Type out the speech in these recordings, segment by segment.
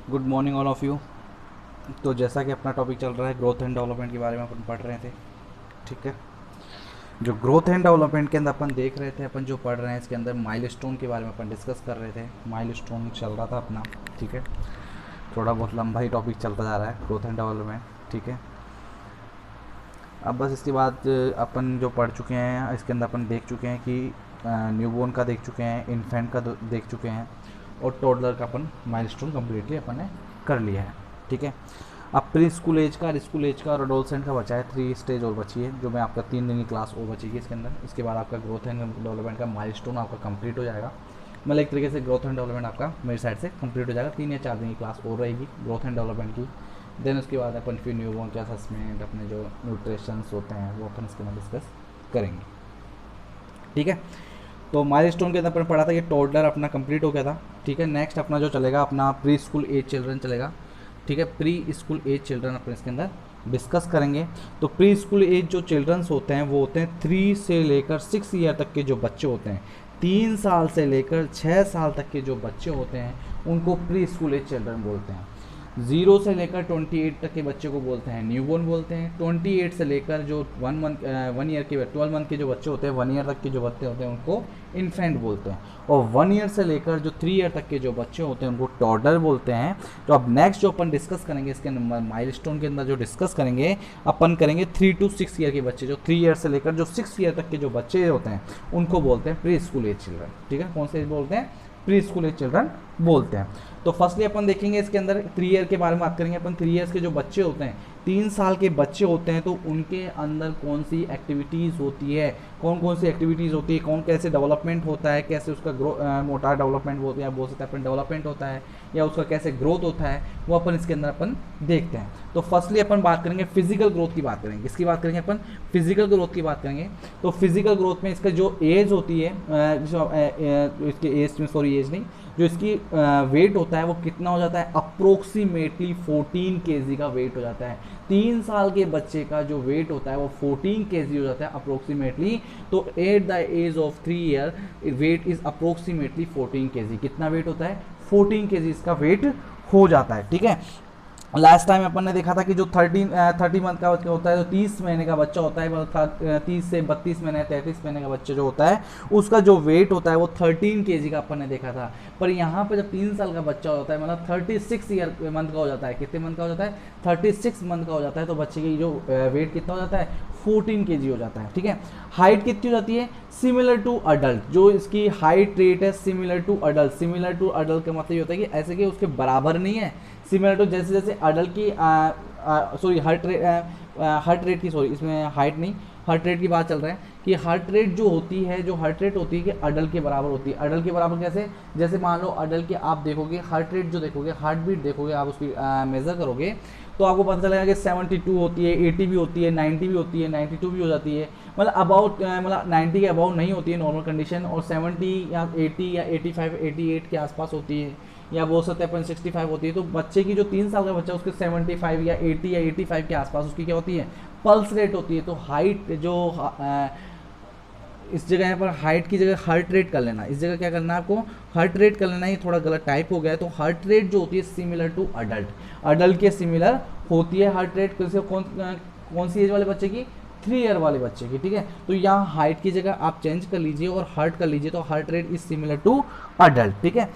Good morning all of you. तो जैसा कि अपना टॉपिक चल रहा है ग्रोथ एंड डेवलपमेंट के बारे में अपन पढ़ रहे थे। ठीक है, जो ग्रोथ एंड डेवलपमेंट के अंदर अपन देख रहे थे, अपन जो पढ़ रहे हैं इसके अंदर माइलस्टोन के बारे में अपन डिस्कस कर रहे थे। माइलस्टोन चल रहा था अपना। ठीक है, थोड़ा बहुत लंबा ही टॉपिक चलता जा रहा है ग्रोथ एंड डेवलपमेंट। ठीक है, अब बस इसके बाद अपन जो पढ़ चुके हैं इसके अंदर अपन देख चुके हैं कि न्यूबॉर्न का देख चुके हैं, इन्फेंट का देख चुके हैं, और टोडलर का अपन माइलस्टोन कम्प्लीटली अपन ने कर लिया है। ठीक है, अब प्री स्कूल एज का, स्कूल एज का और एडोलसेंट का बचा है। 3 स्टेज और बची है, जो मैं आपका 3 दिन की क्लास और बचेगी इसके अंदर। इसके बाद आपका ग्रोथ एंड डेवलपमेंट का माइलस्टोन आपका कंप्लीट हो जाएगा। मतलब एक तरीके से ग्रोथ एंड डेवलपमेंट आपका मेरी साइड से कंप्लीट हो जाएगा। 3 या 4 दिन की क्लास और रहेगी ग्रोथ एंड डेवलपमेंट की। देन उसके बाद अपन फिर न्यूबॉर्न के असेसमेंट, अपने जो न्यूट्रिशंस होते हैं वो अपन इसके अंदर डिस्कस करेंगे। ठीक है, तो माइलस्टोन के अंदर अपन पढ़ा था कि टोडलर अपना कंप्लीट हो गया था। ठीक है, नेक्स्ट अपना जो चलेगा अपना प्री स्कूल एज चिल्ड्रन चलेगा। ठीक है, प्री स्कूल एज चिल्ड्रन अपन इसके अंदर डिस्कस करेंगे। तो प्री स्कूल एज जो चिल्ड्रंस होते हैं वो होते हैं 3 से लेकर 6 ईयर तक के जो बच्चे होते हैं। 3 साल से लेकर 6 साल तक के जो बच्चे होते हैं उनको प्री स्कूल एज चिल्ड्रन बोलते हैं। 0 से लेकर 28 तक के बच्चे को बोलते हैं न्यूबॉर्न बोलते हैं। 28 से लेकर जो 1 ईयर के 12 मंथ के जो बच्चे होते हैं, 1 ईयर तक के जो बच्चे होते हैं उनको इन्फेंट बोलते हैं। और 1 ईयर से लेकर जो 3 ईयर तक के जो बच्चे होते हैं उनको टॉडलर बोलते हैं। तो अब नेक्स्ट जो अपन डिस्कस करेंगे इसके अंदर माइलस्टोन के अंदर जो डिस्कस करेंगे, अपन करेंगे 3 to 6 ईयर के बच्चे। जो 3 ईयर से लेकर जो 6 ईयर तक के जो बच्चे होते हैं उनको बोलते हैं प्री स्कूल एज चिल्ड्रन। ठीक है, कौन से बोलते हैं? प्री स्कूल एज चिल्ड्रन बोलते हैं। तो फर्स्टली अपन देखेंगे इसके अंदर 3 ईयर के बारे में बात करेंगे अपन। 3 ईयर्स के जो बच्चे होते हैं, 3 साल के बच्चे होते हैं, तो उनके अंदर कौन सी एक्टिविटीज़ होती है, कौन कौन सी एक्टिविटीज़ होती है, कौन कैसे डेवलपमेंट होता है, कैसे उसका मोटा डेवलपमेंट होता है, बोल सकते हैं अपन डेवलपमेंट होता है, या उसका कैसे ग्रोथ होता है, वो अपन इसके अंदर अपन देखते हैं। तो फर्स्टली अपन बात करेंगे फिजिकल ग्रोथ की बात करेंगे। किसकी बात करेंगे अपन? फिजिकल ग्रोथ की बात करेंगे। तो फिजिकल ग्रोथ में इसका जो एज होती है, इसके एज में, सॉरी एज नहीं, जो इसकी वेट होता है वो कितना हो जाता है? अप्रोक्सीमेटली 14 केजी का वेट हो जाता है। 3 साल के बच्चे का जो वेट होता है वो 14 केजी हो जाता है अप्रोक्सीमेटली। तो at the age of 3 year weight is approximately 14 kg. कितना वेट होता है? 14 केजी इसका वेट हो जाता है। ठीक है, लास्ट टाइम अपन ने देखा था कि जो 30 मंथ का बच्चा होता है, जो 30 महीने का बच्चा होता है, मतलब 30 से 32 महीने 33 महीने का बच्चा जो होता है उसका जो वेट होता है वो 13 केजी का अपन ने देखा था। पर यहाँ पे जब 3 साल का बच्चा होता है, मतलब 36 ईयर मंथ का हो जाता है। कितने मंथ का हो जाता है? 36 मंथ का हो जाता है। तो बच्चे की जो वेट कितना हो जाता है? 14 केजी हो जाता है। ठीक है, हाइट कितनी हो जाती है? Similar to adult. जो इसकी हाइट रेट है similar to adult. Similar to adult का मतलब ये होता है कि ऐसे कि उसके बराबर नहीं है। सिमिलर टू जैसे जैसे अडल्ट की सॉरी हार्ट रेट की, सॉरी इसमें हाइट नहीं, हार्ट रेट की बात चल रहा है कि हार्ट रेट जो होती है, जो हार्ट रेट होती है कि अडल्ट के बराबर होती है। अडल्ट के बराबर कैसे? जैसे मान लो अडल्ट के आप देखोगे हार्ट रेट, जो देखोगे हार्ट बीट देखोगे, आप उसकी मेज़र करोगे तो आपको पता चलेगा कि 72 होती है, 80 भी होती है, 90 भी होती है, 92 भी हो जाती है। मतलब अबाउट, मतलब 90 के अबाउट नहीं होती है नॉर्मल कंडीशन, और 70 या 80 या 85 88 के आसपास होती है, या बोल सकते हैं अपन 65 होती है। तो बच्चे की जो 3 साल का बच्चा उसके 75 या 80 या 85 के आसपास उसकी क्या होती है? पल्स रेट होती है। तो हाइट जो इस जगह यहाँ पर हाइट की जगह हार्ट रेट कर लेना, इस जगह क्या करना है आपको? हार्ट रेट कर लेना। ये थोड़ा गलत टाइप हो गया है। तो हार्ट रेट जो होती है सिमिलर टू अडल्ट, अडल्ट के सिमिलर होती है हार्ट रेट। कौन सी एज वाले बच्चे की? 3 ईयर वाले बच्चे की। ठीक है, तो यहाँ हाइट की जगह आप चेंज कर लीजिए और हार्ट कर लीजिए, तो heart rate is similar to adult. ठीक है,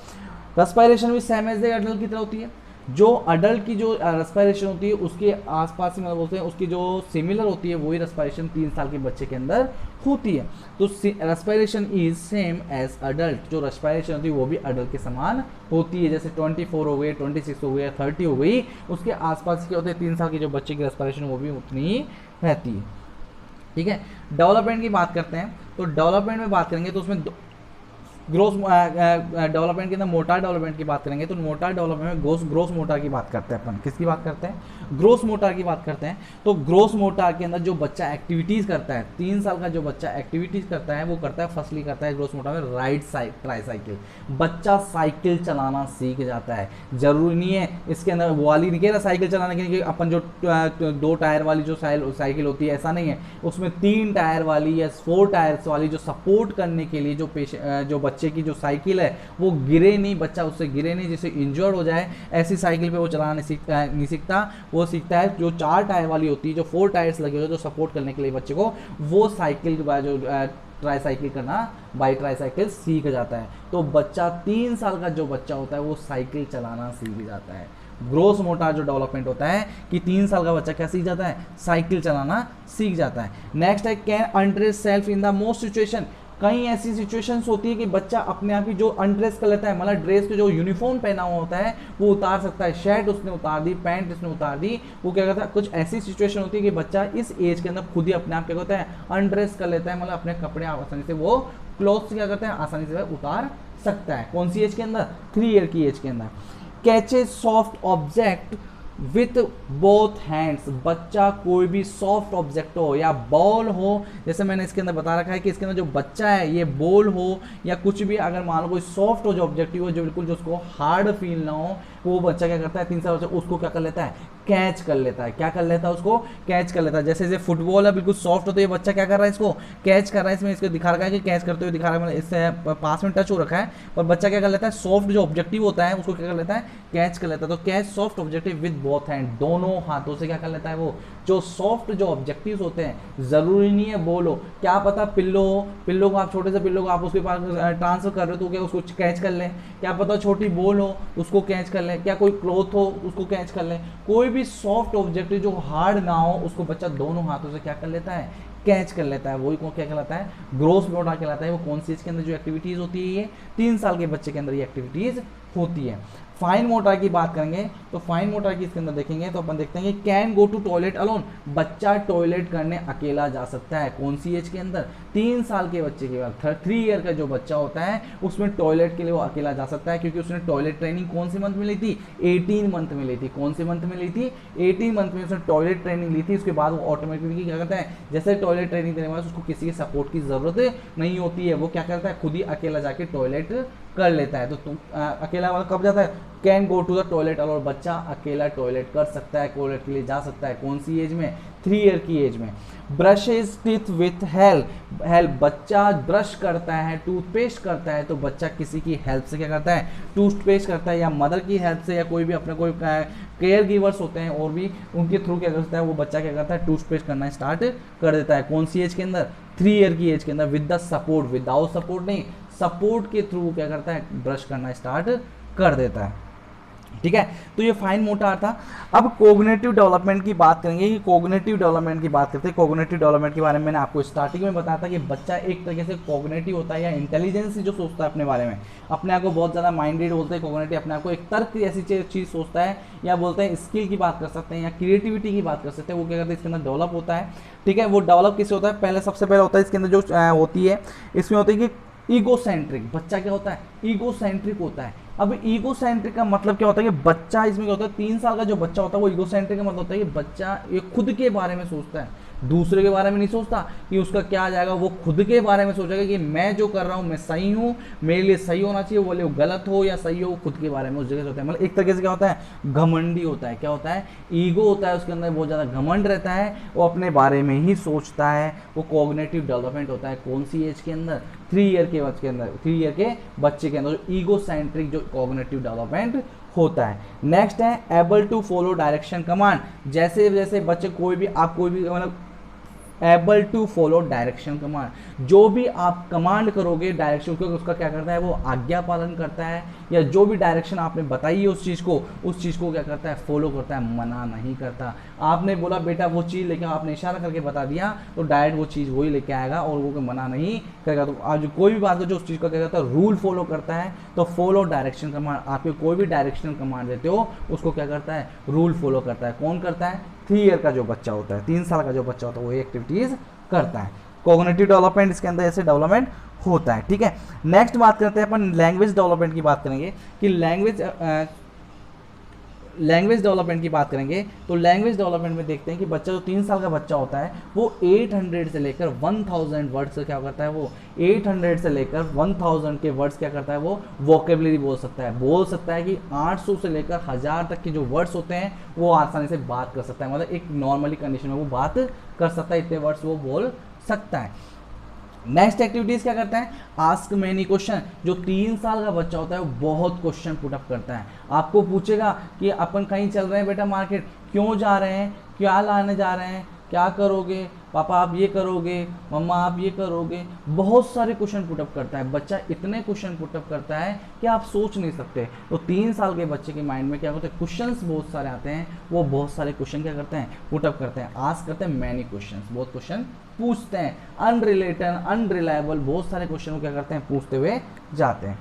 रेस्पायरेशन भी सेम एज अडल्ट की तरह होती है। जो अडल्ट की जो रेस्पायरेशन होती है उसके आसपास ही, मतलब बोलते हैं उसकी जो सिमिलर होती है वही रेस्पायरेशन 3 साल के बच्चे के अंदर होती है। तो respiration is same as adult. जो रेस्पायरेशन होती है वो भी अडल्ट के समान होती है। जैसे 24 हो गए, 26 हो गए, 30 हो गई, उसके आसपास क्या होते हैं 3 साल के जो बच्चे की रेस्पायरेशन वो भी उतनी ही रहती है। ठीक है, डेवलपमेंट की बात करते हैं। तो डेवलपमेंट में बात करेंगे तो उसमें ग्रोस डेवलपमेंट के अंदर मोटार डेवलपमेंट की बात करेंगे। तो मोटार डेवलपमेंट में ग्रोस मोटार की बात करते हैं अपन। किसकी बात करते हैं? ग्रोस मोटार की बात करते हैं। तो ग्रोस मोटार के अंदर जो बच्चा एक्टिविटीज़ करता है, 3 साल का जो बच्चा एक्टिविटीज़ करता है वो करता है, फर्स्टली करता है ग्रोस मोटार में राइड ट्राईसाइकिल। बच्चा साइकिल चलाना सीख जाता है। जरूरी नहीं है इसके अंदर वो वाली नहीं कह रहा साइकिल चलाने के लिए अपन जो 2 टायर वाली जो साइकिल होती है, ऐसा नहीं है। उसमें 3 टायर वाली या 4 टायर्स वाली जो सपोर्ट करने के लिए जो बच्चे की जो साइकिल है वो गिरे नहीं, बच्चा उससे गिरे नहीं, जिससे इंजर्ड हो जाए ऐसी साइकिल पे वो चलाना नहीं सीखता। वो सीखता है जो 4 टायर वाली होती है, जो 4 टायर्स लगे होते हैं जो सपोर्ट करने के लिए बच्चे को, वो साइकिल जो ट्राई साइकिल करना, बाई ट्राई साइकिल सीख जाता है। तो बच्चा 3 साल का जो बच्चा होता है वो साइकिल चलाना सीख जाता है। ग्रोस मोटर जो डेवलपमेंट होता है कि 3 साल का बच्चा क्या सीख जाता है, साइकिल चलाना सीख जाता है। नेक्स्ट है can undress self in the most situation. कई ऐसी सिचुएशंस होती है कि बच्चा अपने आप ही जो अनड्रेस कर लेता है, मतलब ड्रेस के जो यूनिफॉर्म पहना हुआ होता है वो उतार सकता है, शर्ट उसने उतार दी, पैंट उसने उतार दी, वो क्या करता है, कुछ ऐसी सिचुएशन होती है कि बच्चा इस एज के अंदर खुद ही अपने आप क्या करता है, अनड्रेस कर लेता है, मतलब अपने कपड़े आसानी से वो क्लोथ्स क्या करता है, आसानी से उतार सकता है। कौन सी एज के अंदर, 3 ईयर की एज के अंदर। Catches soft object with both hands. बच्चा कोई भी सॉफ्ट ऑब्जेक्ट हो या बॉल हो, जैसे मैंने इसके अंदर बता रखा है कि इसके अंदर जो बच्चा है ये बॉल हो या कुछ भी, अगर मान लो कोई सॉफ्ट हो जो ऑब्जेक्टिव हो, जो बिल्कुल जो उसको हार्ड फील ना हो, वो बच्चा क्या करता है 3 साल बच्चा उसको क्या कर लेता है, कैच कर लेता है। क्या कर लेता है, उसको कैच कर लेता है। जैसे जैसे फुटबॉल है बिल्कुल सॉफ्ट होता है, ये बच्चा क्या कर रहा है, इसको कैच कर रहा है। इसमें इसको दिखा रखा है कि कैच करते हुए दिखा रहा है, मतलब इससे पास में टच हो रखा है, पर बच्चा क्या कर लेता है, सॉफ्ट जो ऑब्जेक्टिव होता है उसको क्या कर लेता है, कैच कर लेता है। तो catch soft objective with both hand, दोनों हाथों से क्या कर लेता है वो, जो सॉफ्ट जो ऑब्जेक्टिव्स होते हैं, जरूरी नहीं है बॉल हो, क्या पता पिल्लो हो, पिल्लो को आप छोटे से पिल्लो को आप उसके पास ट्रांसफर कर रहे हो तो क्या उसको कैच कर लें, क्या पता छोटी बॉल हो उसको कैच कर लें, क्या कोई क्लॉथ हो उसको कैच कर लें। कोई भी सॉफ्ट ऑब्जेक्टिव जो हार्ड ना हो उसको बच्चा दोनों हाथों से क्या कर लेता है, कैच कर लेता है। वही को क्या कहलाता है, ग्रोस मोटर कहलाता है। वो कौन सी इसके अंदर जो एक्टिविटीज होती है, ये 3 साल के बच्चे के अंदर ये एक्टिविटीज होती है। फाइन मोटर की बात करेंगे तो फाइन मोटर की इसके अंदर देखेंगे तो अपन देखते हैं कि can go to toilet alone. बच्चा टॉयलेट करने अकेला जा सकता है। कौन सी एज के अंदर, 3 साल के बच्चे के बाद 3 ईयर का जो बच्चा होता है उसमें टॉयलेट के लिए वो अकेला जा सकता है, क्योंकि उसने टॉयलेट ट्रेनिंग कौन सी मंथ में ली थी, 18 मंथ में ली थी। कौन से मंथ में ली थी, 18 मंथ में उसने टॉयलेट ट्रेनिंग ली थी। उसके बाद वो ऑटोमेटिकली क्या करता है, जैसे टॉयलेट ट्रेनिंग देने के बाद उसको किसी के सपोर्ट की जरूरत नहीं होती है, वो क्या करता है, खुद ही अकेला जाके टॉयलेट कर लेता है। तो तुम अकेला वाला कब जाता है, can go to the toilet, और बच्चा अकेला टॉयलेट कर सकता है, टॉयलेट के लिए जा सकता है। कौन सी एज में, 3 ईयर की एज में। Brush is teeth with help, बच्चा ब्रश करता है, टूथपेस्ट करता है, तो बच्चा किसी की हेल्प से क्या करता है, टूथपेस्ट करता है, या मदर की हेल्प से, या कोई भी अपने कोई केयर गिवर्स होते हैं और भी उनके थ्रू क्या करता है, वो बच्चा क्या करता है, टूथपेस्ट करना स्टार्ट कर देता है। कौन सी एज के अंदर, 3 ईयर की एज के अंदर। With the support, without support नहीं, सपोर्ट के थ्रू क्या करता है, ब्रश करना स्टार्ट कर देता है। ठीक है, तो ये फाइन मोटर था। अब कोग्निटिव डेवलपमेंट की बात करेंगे कि कोग्निटिव डेवलपमेंट की बात करते हैं। कोग्निटिव डेवलपमेंट के बारे में मैंने आपको स्टार्टिंग में बताया था कि बच्चा एक तरीके से कोग्निटिव होता है या इंटेलिजेंस जो सोचता है अपने बारे में, अपने आप को बहुत ज़्यादा माइंडेड बोलते हैं। कोग्निटिव अपने आप को एक तर्क ऐसी चीज़ सोचता है, या बोलते हैं स्किल की बात कर सकते हैं या क्रिएटिविटी की बात कर सकते हैं। वो क्या करते हैं, इसके अंदर डेवलप होता है। ठीक है, वो डेवलप किससे होता है, पहले सबसे पहले होता है इसके अंदर जो होती है, इसमें होती है कि ईगोसेंट्रिक। बच्चा क्या होता है, ईगोसेंट्रिक होता है। अब ईगोसेंट्रिक का मतलब क्या होता है कि बच्चा, इसमें क्या होता है, 3 साल का जो बच्चा होता है वो ईगोसेंट्रिक का मतलब होता है कि बच्चा ये खुद के बारे में सोचता है, दूसरे के बारे में नहीं सोचता कि उसका क्या आ जाएगा। वो खुद के बारे में सोचेगा कि मैं जो कर रहा हूँ मैं सही हूँ, मेरे लिए सही होना चाहिए, वो वो गलत हो या सही हो, वो खुद के बारे में उस जगह से होता है। मतलब एक तरीके से क्या होता है, घमंडी होता है। क्या होता है, ईगो होता है, उसके अंदर बहुत ज़्यादा घमंड रहता है, वो अपने बारे में ही सोचता है। वो कॉग्निटिव डेवलपमेंट होता है कौन सी एज के अंदर, 3 ईयर के बच्चे के अंदर, 3 ईयर के बच्चे के अंदर ईगो सेंट्रिक जो कॉग्निटिव डेवलपमेंट होता है। नेक्स्ट है able to follow direction command. जैसे जैसे बच्चे कोई भी आप कोई भी मतलब able to follow direction command, जो भी आप कमांड करोगे डायरेक्शन को, उसका क्या करता है, वो आज्ञा पालन करता है, या जो भी डायरेक्शन आपने बताई है उस चीज़ को क्या करता है, फॉलो करता है, मना नहीं करता। आपने बोला बेटा वो चीज़ लेके, आपने इशारा करके बता दिया तो डायरेक्ट वो चीज़ वही लेके आएगा और वो मना नहीं करेगा। तो आज कोई भी बात हो जो उस चीज़ का क्या करता है, रूल फॉलो करता है। तो फॉलो डायरेक्शन कमांड, आपको कोई भी डायरेक्शन कमांड देते हो उसको क्या करता है, रूल फॉलो करता है। कौन करता है, 3 ईयर का जो बच्चा होता है, 3 साल का जो बच्चा होता है वो ये एक्टिविटीज़ करता है। कॉग्निटिव डेवलपमेंट इसके अंदर ऐसे डेवलपमेंट होता है। ठीक है, नेक्स्ट बात करते हैं अपन लैंग्वेज डेवलपमेंट की बात करेंगे कि लैंग्वेज डेवलपमेंट की बात करेंगे तो लैंग्वेज डेवलपमेंट में देखते हैं कि बच्चा जो 3 साल का बच्चा होता है वो 800 से लेकर 1000 वर्ड्स क्या करता है, वो 800 से लेकर 1000 के वर्ड्स क्या करता है, वो वोकेबलरी बोल सकता है कि 800 से लेकर 1000 तक के जो वर्ड्स होते हैं वो आसानी से बात कर सकता है। मतलब एक नॉर्मली कंडीशन में वो बात कर सकता है, इतने वर्ड्स वो बोल सकता है। नेक्स्ट एक्टिविटीज क्या करते हैं, आस्क मेनी क्वेश्चन। जो 3 साल का बच्चा होता है वो बहुत क्वेश्चन पुटअप करता है। आपको पूछेगा कि अपन कहीं चल रहे हैं बेटा मार्केट, क्यों जा रहे हैं, क्या लाने जा रहे हैं, क्या करोगे पापा आप ये करोगे, मम्मा आप ये करोगे, बहुत सारे क्वेश्चन पुटअप करता है बच्चा। इतने क्वेश्चन पुटअप करता है कि आप सोच नहीं सकते। तो 3 साल के बच्चे के माइंड में क्या होता है, क्वेश्चंस बहुत सारे आते हैं, वो बहुत सारे क्वेश्चन क्या करते हैं, पुटअप करते हैं, आस्क करते हैं मैनी क्वेश्चंस, बहुत क्वेश्चन पूछते हैं, अनरिलेटेड अनरिलायबल बहुत सारे क्वेश्चन को क्या करते हैं, पूछते हुए जाते हैं।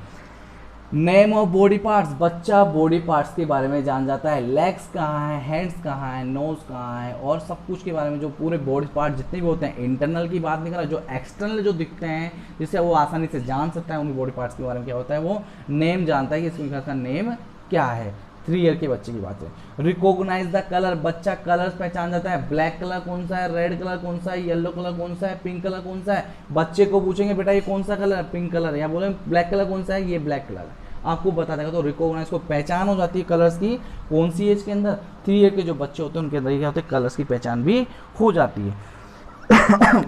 नेम ऑफ बॉडी पार्ट्स, बच्चा बॉडी पार्ट्स के बारे में जान जाता है, लेग्स कहाँ है, हैंड्स कहाँ है, नोज कहाँ है, और सब कुछ के बारे में, जो पूरे बॉडी पार्ट जितने भी होते हैं, इंटरनल की बात नहीं कर रहा, जो एक्सटर्नल जो दिखते हैं जिससे वो आसानी से जान सकता है उनकी बॉडी पार्ट्स के बारे में क्या होता है, वो नेम जानता है कि इसका नेम क्या है। 3 ईयर के बच्चे की बात है। रिकॉग्नाइज द कलर, बच्चा कलर्स पहचान जाता है, ब्लैक कलर कौन सा है, रेड कलर कौन सा है, येलो कलर कौन सा है, पिंक कलर कौन सा है। बच्चे को पूछेंगे बेटा ये कौन सा कलर है, पिंक कलर है, या बोले ब्लैक कलर कौन सा है, ये ब्लैक कलर है, आपको बता देगा। तो रिकॉग्नाइज को पहचान हो जाती है कलर्स की, कौन सी एज के अंदर, 3 ईयर के जो बच्चे होते हैं उनके अंदर क्या होते हैं, कलर्स की पहचान भी हो जाती है।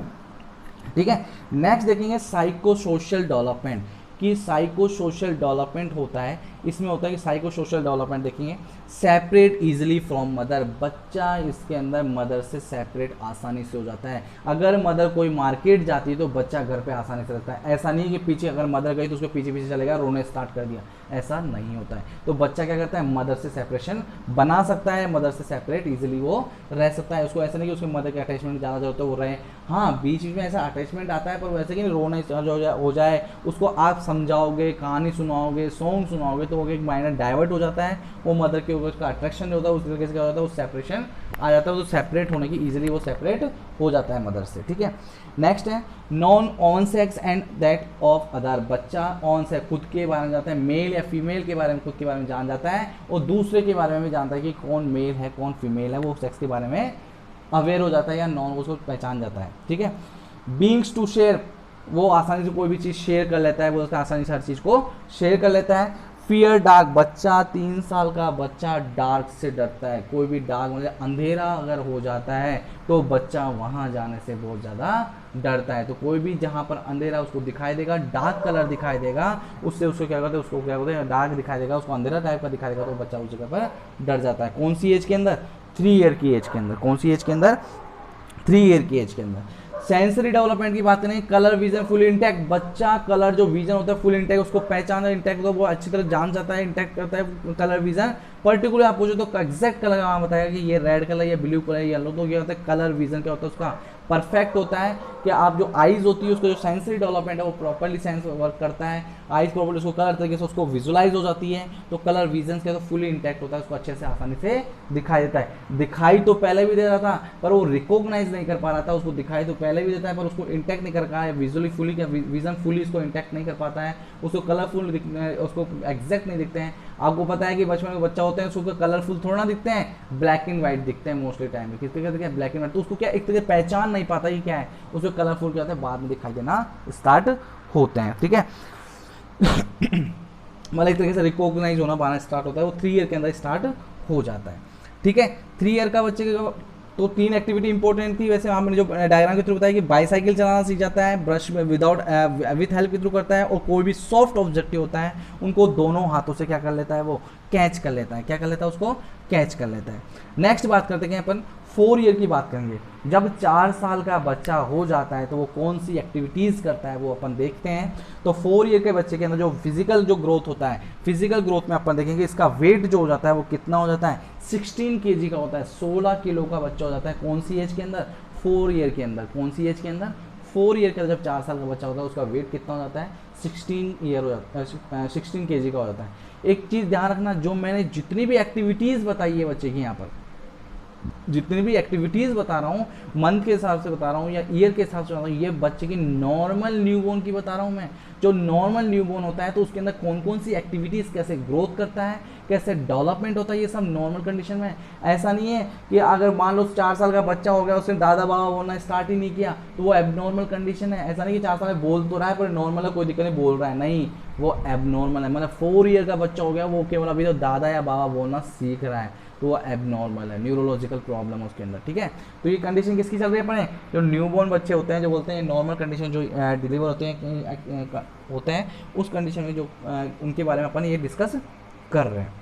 ठीक है, नेक्स्ट देखेंगे साइको सोशल डेवलपमेंट, कि साइको सोशल डेवलपमेंट होता है, इसमें होता है कि साइको सोशल डेवलपमेंट देखेंगे, सेपरेट इजीली फ्रॉम मदर, बच्चा इसके अंदर मदर से सेपरेट आसानी से हो जाता है। अगर मदर कोई मार्केट जाती है तो बच्चा घर पे आसानी से रहता है, ऐसा नहीं कि पीछे अगर मदर गई तो उसके पीछे पीछे चलेगा, रोने स्टार्ट कर दिया, ऐसा नहीं होता है। तो बच्चा क्या करता है, मदर से सेपरेशन बना सकता है, मदर से सेपरेट इजीली वो रह सकता है। उसको ऐसा नहीं कि उसके मदर के अटैचमेंट ज़्यादा जरूरत है वो रहे, हाँ बीच बीच में ऐसा अटैचमेंट आता है, पर वैसे कि रोना हो जाए, उसको आप समझाओगे, कहानी सुनाओगे, सॉन्ग सुनाओगे तो वो एक माइंड डाइवर्ट हो जाता है, वो मदर के ऊपर उसका अट्रैक्शन जो होता है उस तरीके से क्या होता है, वो सेपरेशन आ जाता है, तो सेपरेट होने की इजीली वो सेपरेट हो जाता है मदर से। ठीक है, नेक्स्ट है non on sex and that of other, बच्चा ऑन सेक्स खुद के बारे में जानता है, मेल या फीमेल के बारे में खुद के बारे में जान जाता है, और दूसरे के बारे में भी जानता है कि कौन मेल है कौन फीमेल है, वो सेक्स के बारे में अवेयर हो जाता है या नॉन उसको पहचान जाता है। ठीक है, बीइंग्स टू शेयर, वो आसानी से कोई भी चीज़ शेयर कर लेता है, वो उसका आसानी से हर चीज़ को शेयर कर लेता है। फियर डार्क, बच्चा 3 साल का बच्चा डार्क से डरता है, कोई भी डार्क मतलब अंधेरा अगर हो जाता है तो बच्चा वहाँ जाने से बहुत ज़्यादा डरता है। तो कोई भी जहाँ पर अंधेरा उसको दिखाई देगा, डार्क कलर दिखाई देगा, उससे उसको क्या करते हैं, उसको क्या बोलते हैं, डार्क दिखाई देगा, उसको अंधेरा टाइप का दिखाई देगा, तो बच्चा उस जगह पर डर जाता है। कौन सी एज के अंदर, 3 ईयर की एज के अंदर। कौन सी एज के अंदर, 3 ईयर की एज के अंदर। सेंसरी डेवलपमेंट की बात करें, कलर विजन फुल इंटैक्ट, बच्चा कलर जो विजन होता है फुल इंटैक्ट, उसको पहचान इंटैक्ट तो वो अच्छी तरह जान जाता है, इंटैक्ट करता है कलर विजन। पर्टिकुलर आप पूछो तो एग्जैक्ट कलर का बताएगा कि ये रेड कलर या ब्लू कलर येलो, तो क्या होता है कलर विजन क्या होता है उसका परफेक्ट होता है कि आप जो आइज होती है उसको जो सेंसरी डेवलपमेंट है वो प्रॉपर्ली सेंस वर्क करता है, आइज प्रॉपर्ली उसको कलर तरीके से उसको विजुलाइज हो जाती है, तो कलर विजन क्या तो फुली इंटैक्ट होता है, उसको अच्छे से आसानी से दिखाई देता है। दिखाई तो पहले भी दे रहा था पर वो रिकॉग्नाइज नहीं कर पा रहा था, उसको दिखाई तो पहले भी देता है पर उसको इंटैक्ट नहीं कर पा है, विजुअली फुली क्या विजन फुली इसको इंटैक्ट नहीं कर पाता है, उसको कलरफुल उसको एग्जैक्ट नहीं दिखते हैं। आपको पता है कि बचपन में बच्चा होते हैं उसको कलरफुल थोड़ा ना दिखते हैं, ब्लैक एंड व्हाइट दिखते हैं मोस्टली टाइम में, किस तरीके से ब्लैक एंड व्हाइट, तो उसको क्या एक तरह पहचान नहीं पाता कि क्या है, उसको कलरफुल क्या होता है बाद में दिखाई देना स्टार्ट होते हैं। ठीक है, मतलब एक तरीके से रिकॉग्नाइज होना पाना स्टार्ट होता है, वो 3 ईयर के अंदर स्टार्ट हो जाता है। ठीक है, 3 ईयर का बच्चे का तो 3 एक्टिविटी इंपॉर्टेंट थी। वैसे हमने जो डायग्राम के थ्रू बताया कि बाईसाइकिल चलाना सीख जाता है, ब्रश में विदाउट विथ हेल्प के थ्रू करता है, और कोई भी सॉफ्ट ऑब्जेक्टिव होता है उनको दोनों हाथों से क्या कर लेता है, वो कैच कर लेता है, क्या कर लेता है, उसको कैच कर लेता है। नेक्स्ट बात करते हैं अपन 4 ईयर की बात करेंगे। जब 4 साल का बच्चा हो जाता है तो वो कौन सी एक्टिविटीज़ करता है वो अपन देखते हैं। तो 4 ईयर के बच्चे के अंदर जो फिजिकल जो ग्रोथ होता है, फिजिकल ग्रोथ में अपन देखेंगे इसका वेट जो हो जाता है वो कितना हो जाता है, 16 kg का होता है, 16 किलो का बच्चा हो जाता है। कौन सी एज के अंदर, 4 ईयर के अंदर। कौन सी एज के अंदर, 4 ईयर के अंदर। जब 4 साल का बच्चा होता है उसका वेट कितना हो जाता है, 16 kg का हो जाता है। एक चीज़ ध्यान रखना, जो मैंने जितनी भी एक्टिविटीज़ बताई है बच्चे की, यहाँ पर जितनी भी एक्टिविटीज़ बता रहा हूँ मंथ के हिसाब से बता रहा हूँ या ईयर के हिसाब से बता रहा हूँ, ये बच्चे की नॉर्मल न्यूबॉर्न की बता रहा हूँ मैं। जो नॉर्मल न्यूबॉर्न होता है तो उसके अंदर कौन कौन सी एक्टिविटीज़ कैसे ग्रोथ करता है, कैसे डेवलपमेंट होता है, ये सब नॉर्मल कंडीशन में है। ऐसा नहीं है कि अगर मान लो 4 साल का बच्चा हो गया, उसने दादा बाबा बोलना स्टार्ट ही नहीं किया तो वो एबनॉर्मल कंडीशन है। ऐसा नहीं कि 4 साल में बोल तो रहा है पर नॉर्मल है, कोई दिक्कत नहीं, बोल रहा है, नहीं, वो एबनॉर्मल है। मतलब 4 ईयर का बच्चा हो गया, वो केवल अभी तो दादा या बाबा बोलना सीख रहा है, तो वो एबनॉर्मल है, न्यूरोलॉजिकल प्रॉब्लम है उसके अंदर, ठीक है। तो ये कंडीशन किसकी चल रही है अपने, जो न्यूबॉर्न बच्चे होते हैं, जो बोलते हैं नॉर्मल कंडीशन, जो डिलीवर होते हैं उस कंडीशन में, जो उनके बारे में अपन ये डिस्कस कर रहे हैं।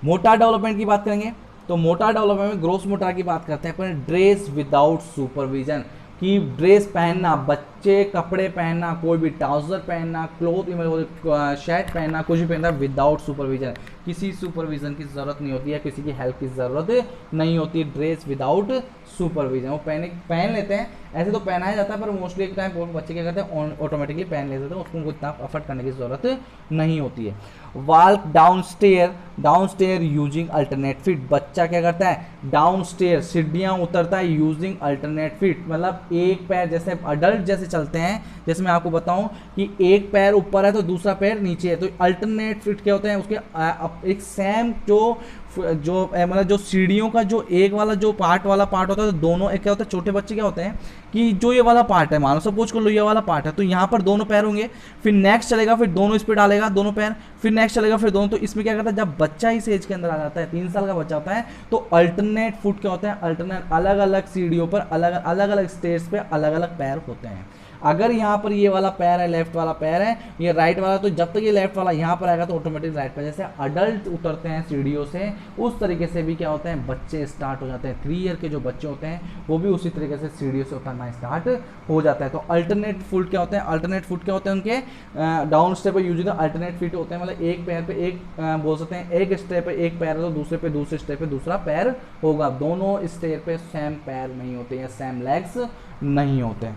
मोटार डेवलपमेंट की बात करेंगे तो मोटार डेवलपमेंट में ग्रोस मोटार की बात करते हैं अपन। ड्रेस विदाउट सुपरविजन, कि ड्रेस पहनना, बच्चे कपड़े पहनना, कोई भी ट्राउजर पहनना, क्लोथ शर्ट पहनना, कुछ भी पहनना विदाउट सुपरविजन, किसी सुपरविजन की ज़रूरत नहीं होती है, किसी की हेल्प की ज़रूरत नहीं होती है। ड्रेस विदाउट सुपरविजन, वो पहन लेते हैं, ऐसे तो पहनाया जाता है पर मोस्टली एक टाइम बच्चे क्या करते हैं ऑटोमेटिकली पहन लेते हैं, उसको इतना एफर्ट करने की ज़रूरत नहीं होती है। Walk down stair using alternate feet, बच्चा क्या करता है डाउन स्टेयर, सीढ़ियाँ उतरता है यूजिंग अल्टरनेट फीट, मतलब एक पैर, जैसे अडल्ट जैसे चलते हैं, जैसे मैं आपको बताऊं कि एक पैर ऊपर है तो दूसरा पैर नीचे है, तो अल्टरनेट फीट क्या होते हैं उसके एक सेम जो मतलब जो सीढ़ियों का जो एक वाला जो पार्ट होता है, तो दोनों एक क्या होता है, छोटे बच्चे क्या होते हैं कि जो ये वाला पार्ट है, मानो सपोज कर लो ये वाला पार्ट है, तो यहाँ पर दोनों पैर होंगे, फिर नेक्स्ट चलेगा, फिर दोनों इस पे डालेगा दोनों पैर, फिर नेक्स्ट चलेगा, फिर दोनों। तो इसमें क्या करता है, जब बच्चा इस एज के अंदर आ जाता है, 3 साल का बच्चा होता है, तो अल्टरनेट फुट क्या होता है, अल्टरनेट अलग अलग सीढ़ियों पर अलग अलग स्टेज पे अलग अलग पैर होते हैं। अगर यहाँ पर ये वाला पैर है, लेफ्ट वाला पैर है, ये राइट वाला, तो जब तक ये लेफ्ट वाला यहाँ पर आएगा तो ऑटोमेटिक राइट पैर, जैसे अडल्ट उतरते हैं सीढ़ियों से उस तरीके से भी क्या होते हैं, बच्चे स्टार्ट हो जाते हैं। 3 ईयर के जो बच्चे होते हैं वो भी उसी तरीके से सीढ़ियों से उतरना स्टार्ट हो जाता है। तो अल्टरनेट फुट क्या होते हैं, अल्टरनेट फुट क्या होते हैं उनके, डाउन स्टेप पर यूजिंग अल्टरनेट फीट होते हैं, मतलब एक पैर पे एक बोल सकते हैं, एक स्टेप पे एक पैर है तो दूसरे स्टेप पे दूसरा पैर होगा, दोनों स्टेप पे सेम पैर नहीं होते या सेम लेग्स नहीं होते,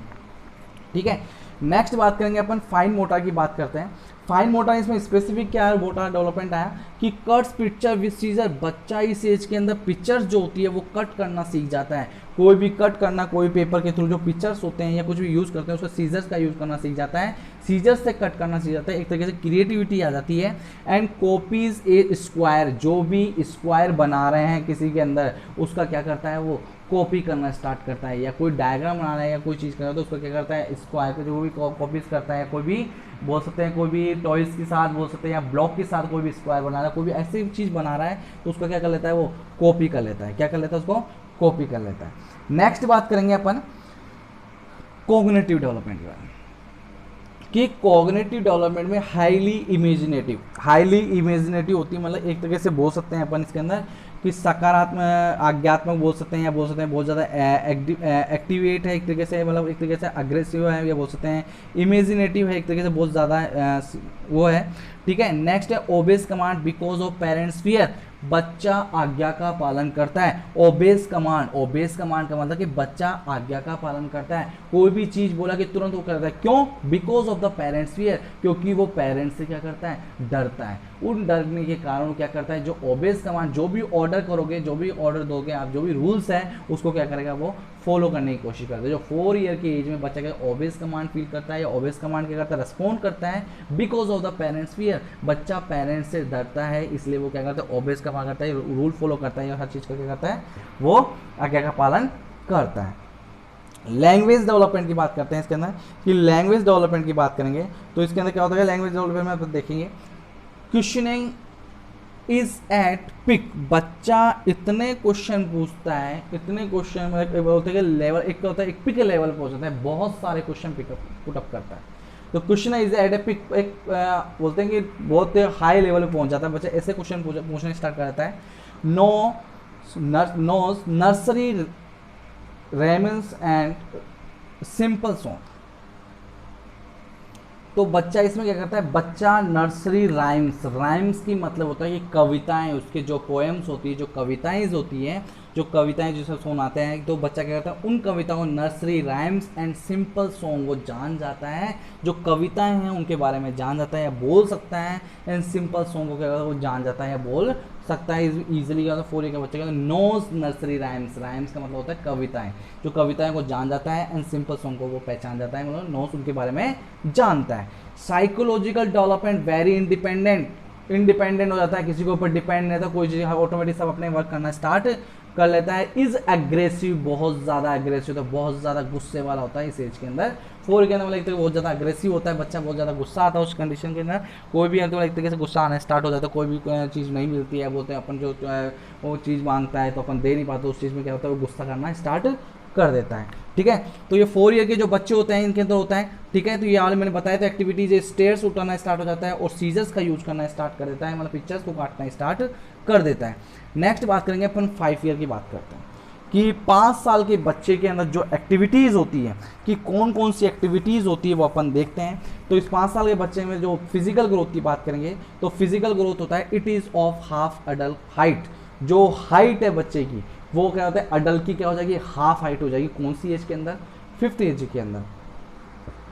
ठीक है। नेक्स्ट बात करेंगे अपन फाइन मोटर की बात करते हैं। फाइन मोटर इसमें स्पेसिफिक क्या है, मोटर डेवलपमेंट आया कि कट्स पिक्चर विद सीजर, बच्चा इस एज के अंदर पिक्चर्स जो होती है वो कट करना सीख जाता है, कोई भी कट करना, कोई पेपर के थ्रू जो पिक्चर्स होते हैं या कुछ भी यूज़ करते हैं उसको सीजर्स का यूज़ करना सीख जाता है, सीजर्स से कट करना सीख जाता है, एक तरीके से क्रिएटिविटी आ जाती है। एंड कॉपीज ए स्क्वायर, जो भी स्क्वायर बना रहे हैं किसी के अंदर उसका क्या करता है, वो कॉपी करना स्टार्ट करता है, या कोई डायग्राम बना रहा है या कोई चीज़ कर रहा है तो उसको क्या करता है, स्क्वायर को जो भी कॉपीज करता है, कोई भी बोल सकते हैं, कोई भी टॉयज़ के साथ बोल सकते हैं या ब्लॉक के साथ कोई भी स्क्वायर बना रहा है, कोई भी ऐसी चीज़ बना रहा है तो उसको क्या कर लेता है, वो कॉपी कर लेता है, क्या कर लेता है, उसको कॉपी कर लेता है। नेक्स्ट बात करेंगे अपन कॉग्निटिव डेवलपमेंट के बारे में, कि कॉग्निटिव डेवलपमेंट में हाईली इमेजिनेटिव होती है, मतलब एक तरीके से बोल सकते हैं अपन इसके अंदर कि सकारात्मक आज्ञात्मक बोल सकते हैं, या बोल सकते हैं बहुत ज़्यादा एक्टिवेट है एक तरीके से, मतलब एक तरीके से अग्रेसिव है, या बोल सकते हैं इमेजिनेटिव है एक तरीके से, बहुत ज़्यादा वो है, ठीक है। नेक्स्ट है obeys command because of parents fear, बच्चा आज्ञा का पालन करता है। ओबेस कमांड का मतलब कि बच्चा आज्ञा का पालन करता है, कोई भी चीज़ बोला कि तुरंत वो करता है, क्यों, because of the parents fear, क्योंकि वो पेरेंट्स से क्या करता है, डरता है। उन डरने के कारण क्या करता है, जो ओबेस कमांड, जो भी ऑर्डर करोगे, जो भी ऑर्डर दोगे आप, जो भी रूल्स है उसको क्या करेगा, वो फॉलो करने की कोशिश करता है। जो 4 ईयर की एज में बच्चा क्या ओबेस कमांड फील करता है, या ओबेस कमांड क्या करता है, रेस्पॉन्ड करता है because of the parents fear, बच्चा पेरेंट्स से डरता है इसलिए वो क्या करता है, ओबेस कमांड करता है, रूल फॉलो करता है, या हर चीज़ का क्या करता है, वो आज्ञा का पालन करता है। लैंग्वेज डेवलपमेंट की बात करते हैं इसके अंदर, कि लैंग्वेज डेवलपमेंट की बात करेंगे तो इसके अंदर क्या होता है, लैंग्वेज डेवलपमेंट में आप देखेंगे क्वेश्चनिंग इज एट पिक, बच्चा इतने क्वेश्चन पूछता है, इतने क्वेश्चन मतलब बोलते हैं कि लेवल एक होता है, एक पिक लेवल पर पहुंचता है, बहुत सारे क्वेश्चन पुटअप करता है। तो question is at a pick, एक बोलते हैं कि बहुत हाई लेवल पे पहुंच जाता है बच्चा, ऐसे क्वेश्चन पूछने स्टार्ट कर देता है। Knows nursery rhymes and simple song, तो बच्चा इसमें क्या करता है, बच्चा नर्सरी राइम्स की मतलब होता है कि कविताएं, उसके जो पोएम्स होती है, जो कविताएं होती हैं, जो कविताएं जो सब सुनाते हैं, तो बच्चा क्या करता है, उन कविताओं nursery rhymes and simple song वो जान जाता है, जो कविताएं हैं उनके बारे में जान जाता है या बोल सकता है, एंड सिंपल सॉन्ग को क्या करता है, वो जान जाता है या बोल सकता है ईजिली। क्या होता है 4 ईयर के बच्चे का नोज नर्सरी राइम्स का मतलब होता है कविताएं, जो कविताएं को जान जाता है, एंड सिंपल सॉन्ग को वो पहचान जाता है, मतलब नोज उनके बारे में जानता है। Psychological development very independent, independent हो जाता है, किसी के ऊपर डिपेंड नहीं रहता, कोई चीज़ ऑटोमेटिक सब अपने वर्क करना स्टार्ट कर लेता है। इज एग्रेसिव, बहुत ज़्यादा एग्रेसिव, तो बहुत ज़्यादा गुस्से वाला होता है इस एज के अंदर। 4 के अंदर मतलब एक तरीके बहुत ज़्यादा एग्रेसिव होता है बच्चा, बहुत ज़्यादा गुस्सा आता है उस कंडीशन के अंदर। कोई भी मतलब एक तरीके से गुस्सा आना स्टार्ट हो जाता है, कोई भी चीज़ नहीं मिलती है, बोलते हैं अपन जो वो चीज़ मांगता है तो अपन दे नहीं पाते, उस चीज़ में क्या होता है वो गुस्सा करना स्टार्ट कर देता है। ठीक है, तो ये 4 ईयर के जो बच्चे होते हैं इनके अंदर होता है। ठीक है, तो ये वाले मैंने बताया था एक्टिविटीज, स्टेयर्स उठाना स्टार्ट हो जाता है और सीजर्स का यूज करना स्टार्ट कर देता है, मतलब पिक्चर्स को काटना स्टार्ट कर देता है। नेक्स्ट बात करेंगे अपन 5 ईयर की बात करते हैं कि 5 साल के बच्चे के अंदर जो एक्टिविटीज़ होती है कि कौन कौन सी एक्टिविटीज़ होती है वो अपन देखते हैं। तो इस 5 साल के बच्चे में जो फिजिकल ग्रोथ की बात करेंगे तो फिजिकल ग्रोथ होता है it is of half adult height. जो हाइट है बच्चे की वो क्या होता है अडल्ट की क्या हो जाएगी, हाफ हाइट हो जाएगी। कौन सी एज के अंदर, 5th एज के अंदर।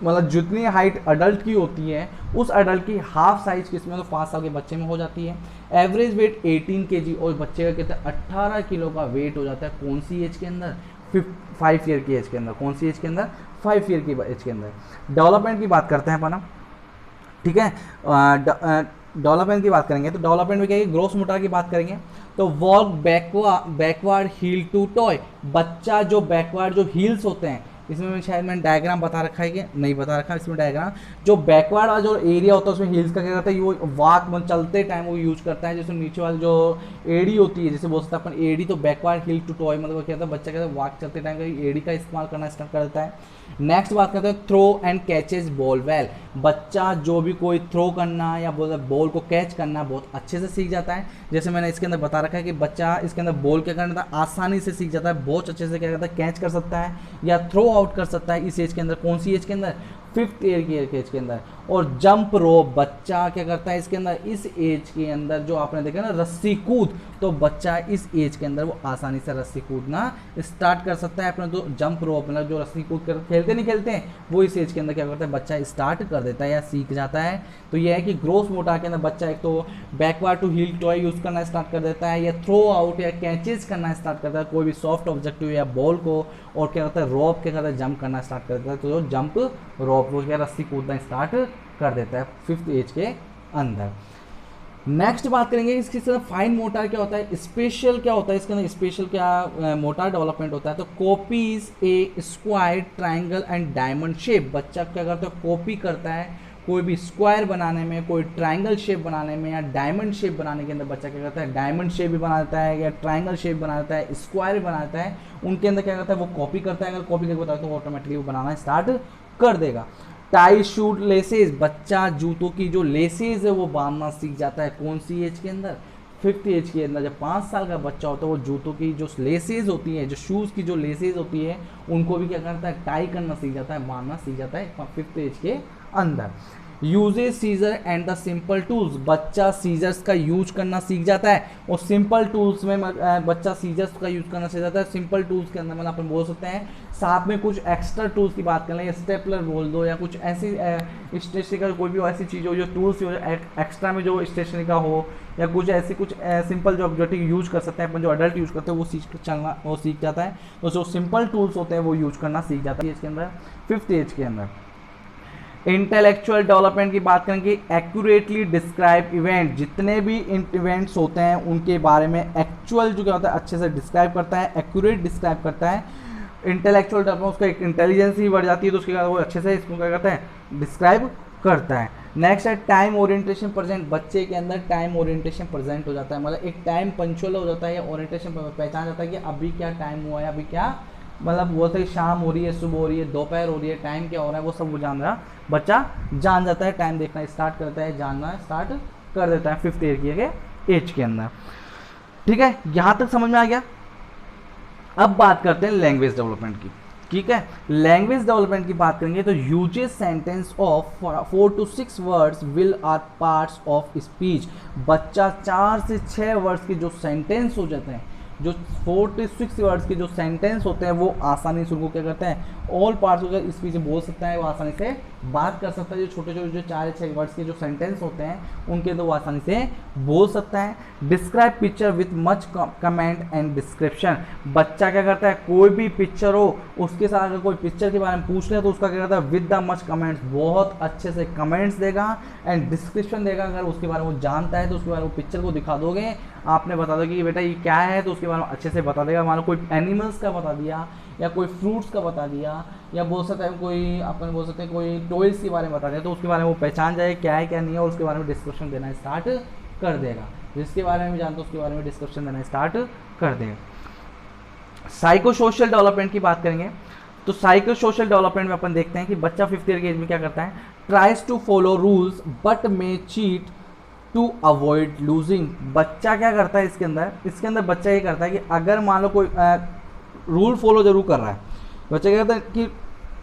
मतलब जितनी हाइट अडल्ट की होती है उस अडल्ट की हाफ साइज किसमें, तो 5 साल के बच्चे में हो जाती है। एवरेज वेट 18 kg और बच्चे का कितना 18 किलो का वेट हो जाता है। कौन सी एज के अंदर, 5 ईयर की एज के अंदर। कौन सी एज के अंदर, 5 ईयर की एज के अंदर। डेवलपमेंट की बात करते हैं अपन। ठीक है, डेवलपमेंट की बात करेंगे तो डेवलपमेंट में क्या है, ग्रोस मोटर की बात करेंगे तो walk backward heel to toe. बच्चा जो बैकवर्ड जो हील्स होते हैं, इसमें शायद मैंने डायग्राम बता रखा है कि नहीं बता रखा, इसमें डायग्राम जो बैकवर्ड वाला जो एरिया होता है उसमें हील्स का क्या करता है, वो वॉक में चलते टाइम वो यूज करता है। जैसे नीचे वाली जो एडी होती है, जैसे बोल सकते हैं अपन एडी, तो बैकवर्ड हील टू टॉय मतलब क्या होता है, बच्चा कहता है वॉक चलते टाइम एडी का इस्तेमाल करना स्टार्ट कर देता है। नेक्स्ट बात करते हैं throw and catches ball well. बच्चा जो भी कोई थ्रो करना या बॉल को कैच करना बहुत अच्छे से सीख जाता है। जैसे मैंने इसके अंदर बता रखा है कि बच्चा इसके अंदर बॉल क्या करना था आसानी से सीख जाता है, बहुत अच्छे से क्या करता है कैच कर सकता है या थ्रो आउट कर सकता है इस एज के अंदर। कौन सी एज के अंदर, 5th ईयर की एज के अंदर। और जंप रोप, बच्चा क्या करता है इसके अंदर, इस एज के अंदर जो आपने देखा ना रस्सी कूद, तो बच्चा इस एज के अंदर वो आसानी से रस्सी कूदना स्टार्ट कर सकता है अपना। तो जंप रोप मतलब जो रस्सी कूद कर खेलते नहीं खेलते हैं वो इस एज के अंदर क्या करता है बच्चा स्टार्ट कर देता है या सीख जाता है। तो ये है कि ग्रोस मोटर के अंदर बच्चा एक तो backward to heel toe use करना स्टार्ट कर देता है या थ्रो आउट या कैचेज करना स्टार्ट करता है कोई भी सॉफ्ट ऑब्जेक्टिव या बॉल को, और क्या करता है रॉप क्या करता है जंप करना स्टार्ट कर देता है। तो जो जंप रॉप वो क्या रस्सी कूदना स्टार्ट कर देता है 5th एज के अंदर। नेक्स्ट बात करेंगे इसके अंदर फाइन मोटर क्या होता है, स्पेशल क्या होता है इसके अंदर, स्पेशल क्या मोटर डेवलपमेंट होता है। तो copies A square triangle and diamond shape. बच्चा क्या करता है कॉपी करता है कोई भी स्क्वायर बनाने में, कोई ट्राइंगल शेप बनाने में या डायमंड शेप बनाने के अंदर बच्चा क्या करता है डायमंड शेप भी बना देता है या ट्राइंगल शेप बना देता है, स्क्वायर भी बना देता है। उनके अंदर क्या करता है वो कॉपी करता है, अगर कॉपी करके बताता है तो ऑटोमेटिकली वो बनाना स्टार्ट कर देगा। टाई शूट लेसेस, बच्चा जूतों की जो लेसेस है वो बांधना सीख जाता है। कौन सी एज के अंदर, 5th एज के अंदर। जब 5 साल का बच्चा होता है वो जूतों की जो लेसेस होती है, जो शूज़ की जो लेसेस होती है उनको भी क्या करता है टाई करना सीख जाता है, बांधना सीख जाता है 5th एज के अंदर। Uses scissor and the simple tools, बच्चा सीजर्स का यूज करना सीख जाता है और सिंपल टूल्स में बच्चा सीजर्स का यूज करना सीख जाता है। सिंपल टूल्स के अंदर मतलब अपन बोल सकते हैं साथ में कुछ एक्स्ट्रा टूल्स की बात कर लें, स्टेपलर बोल दो या कुछ ऐसी स्टेशनरी का कोई भी ऐसी चीज़ हो जो टूल्स हो एक्स्ट्रा में जो स्टेशनरी का हो या कुछ ऐसी कुछ सिंपल जो ऑब्जेक्टिव यूज कर सकते हैं अपन, जो अडल्ट यूज करते हैं वो सीख चलना वो सीख जाता है। तो जो सिंपल टूल्स होते हैं वो यूज करना सीख जाता है इसके अंदर 5th एज के अंदर। इंटेलेक्चुअल डेवलपमेंट की बात करेंगे, एक्यूरेटली डिस्क्राइब इवेंट, जितने भी इवेंट्स होते हैं उनके बारे में एक्चुअल जो क्या होता है अच्छे से डिस्क्राइब करता है, एक्यूरेट डिस्क्राइब करता है। इंटेलेक्चुअल डेवलपमेंट उसका एक इंटेलिजेंस ही बढ़ जाती है तो उसके बाद वो अच्छे से इसको क्या करता है डिस्क्राइब करता है। नेक्स्ट है टाइम ओरिएंटेशन प्रेजेंट, बच्चे के अंदर टाइम ओरिएंटेशन प्रेजेंट हो जाता है, मतलब एक टाइम पंचुअल हो जाता है या ओरिएंटेशन पहचान जाता है कि अभी क्या टाइम हुआ है, अभी क्या मतलब बोलते हैं शाम हो रही है, सुबह हो रही है, दोपहर हो रही है, टाइम क्या हो रहा है वो सब वो जान रहा बच्चा जान जाता है, टाइम देखना स्टार्ट करता है, जानना स्टार्ट कर देता है 5th ईयर के एज के अंदर। ठीक है, यहाँ तक समझ में आ गया। अब बात करते हैं लैंग्वेज डेवलपमेंट की। ठीक है, लैंग्वेज डेवलपमेंट की बात करेंगे तो uses sentence of 4 to 6 words will are parts of speech. बच्चा 4 से 6 वर्ड्स के जो सेंटेंस हो जाते हैं जो 46 वर्ड्स के जो सेंटेंस होते हैं वो आसानी से उनको क्या करते हैं, ऑल पार्ट्स ऑफ स्पीच बोल सकता है, वो आसानी से बात कर सकता है। जो छोटे छोटे जो 4 या 6 वर्ड्स के जो सेंटेंस होते हैं उनके तो वो आसानी से बोल सकता है। Describe picture with much comment and description, बच्चा क्या करता है, कोई भी पिक्चर हो उसके साथ अगर कोई पिक्चर के बारे में पूछ ले तो उसका क्या करता है, विद द मच कमेंट्स, बहुत अच्छे से कमेंट्स देगा एंड डिस्क्रिप्शन देगा। अगर उसके बारे में वो जानता है तो उसके बारे में पिक्चर को दिखा दोगे, आपने बता दो कि बेटा ये क्या है, तो उसके बारे में अच्छे से बता देगा। मान लो कोई एनिमल्स का बता दिया या कोई फ्रूट्स का बता दिया, या बोल सकते हैं कोई अपन बोल सकते हैं कोई टॉयज के बारे में बता दिया, तो उसके बारे में वो पहचान जाए क्या है क्या नहीं है, और उसके बारे में डिस्क्रिप्शन देना स्टार्ट कर देगा। जिसके बारे में जानते हो उसके बारे में डिस्क्रिप्शन देना स्टार्ट कर देगा। साइको सोशल डेवलपमेंट की बात करेंगे तो साइको सोशल डेवलपमेंट में अपन देखते हैं कि बच्चा 5th ईयर की एज में क्या करता है, tries to follow rules but may cheat to avoid losing. बच्चा क्या करता है इसके अंदर बच्चा ये करता है कि अगर मान लो कोई रूल फॉलो जरूर कर रहा है, बच्चा क्या करता है कि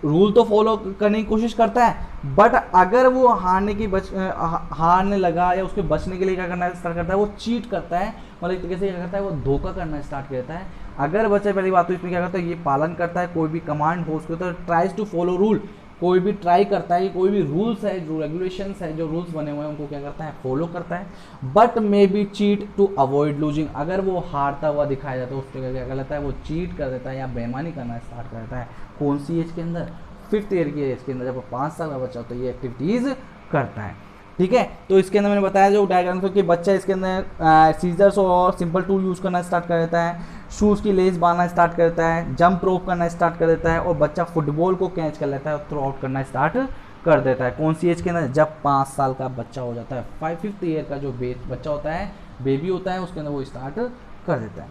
रूल तो फॉलो करने की कोशिश करता है, बट अगर वो हारने लगा या उसके बचने के लिए क्या करना स्टार्ट करता है, वो चीट करता है, मतलब एक तरीके से क्या करता है, वो धोखा करना स्टार्ट करता है। अगर बच्चा पहली बात तो इसमें क्या करता है, ये पालन करता है, कोई भी कमांड हो उसके तो ट्राइज टू फॉलो रूल, कोई भी ट्राई करता है, कोई भी रूल्स है, जो रेगुलेशंस है, जो रूल्स बने हुए हैं उनको क्या करता है, फॉलो करता है। But may be cheat to avoid losing, अगर वो हारता हुआ दिखाया जाता है उसको क्या करता है, वो चीट कर देता है या बेईमानी करना स्टार्ट कर देता है। कौन सी एज के अंदर, 5th ईयर की एज के अंदर, जब 5 साल का बच्चा होता है ये एक्टिविटीज़ करता है। ठीक है, तो इसके अंदर मैंने बताया जो डायग्राम था कि बच्चा इसके अंदर सीजर्स और सिंपल टूल यूज़ करना स्टार्ट कर देता है, शूज़ की लेस बांधना स्टार्ट कर देता है, जंप रोप करना स्टार्ट कर देता है, और बच्चा फुटबॉल को कैच कर लेता है और थ्रो आउट करना स्टार्ट कर देता है। कौन सी एज के अंदर, जब 5 साल का बच्चा हो जाता है। 5th ईयर का जो बच्चा होता है, बेबी होता है, उसके अंदर वो स्टार्ट कर देता है।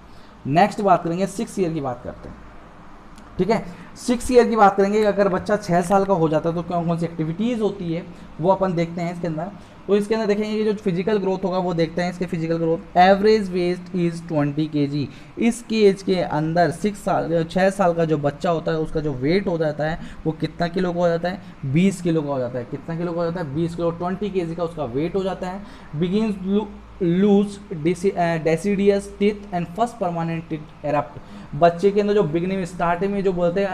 नेक्स्ट बात करेंगे 6 ईयर की बात करते हैं। ठीक है, 6 ईयर की बात करेंगे, अगर बच्चा 6 साल का हो जाता है तो कौन कौन सी एक्टिविटीज़ होती है वो अपन देखते हैं इसके अंदर। तो इसके अंदर देखेंगे कि जो फिजिकल ग्रोथ होगा वो देखते हैं इसके physical growth. Average weight is 20 kg। इस एज के अंदर 6 साल का जो बच्चा होता है उसका जो वेट हो जाता है वो कितना किलो का हो जाता है, 20 किलो का हो जाता है। कितना किलो का हो जाता है, 20 किलो, 20 kg का उसका वेट हो जाता है। Begins lose deciduous teeth and first permanent teeth erupt. बच्चे के अंदर जो बिगनिंग स्टार्टिंग में जो बोलते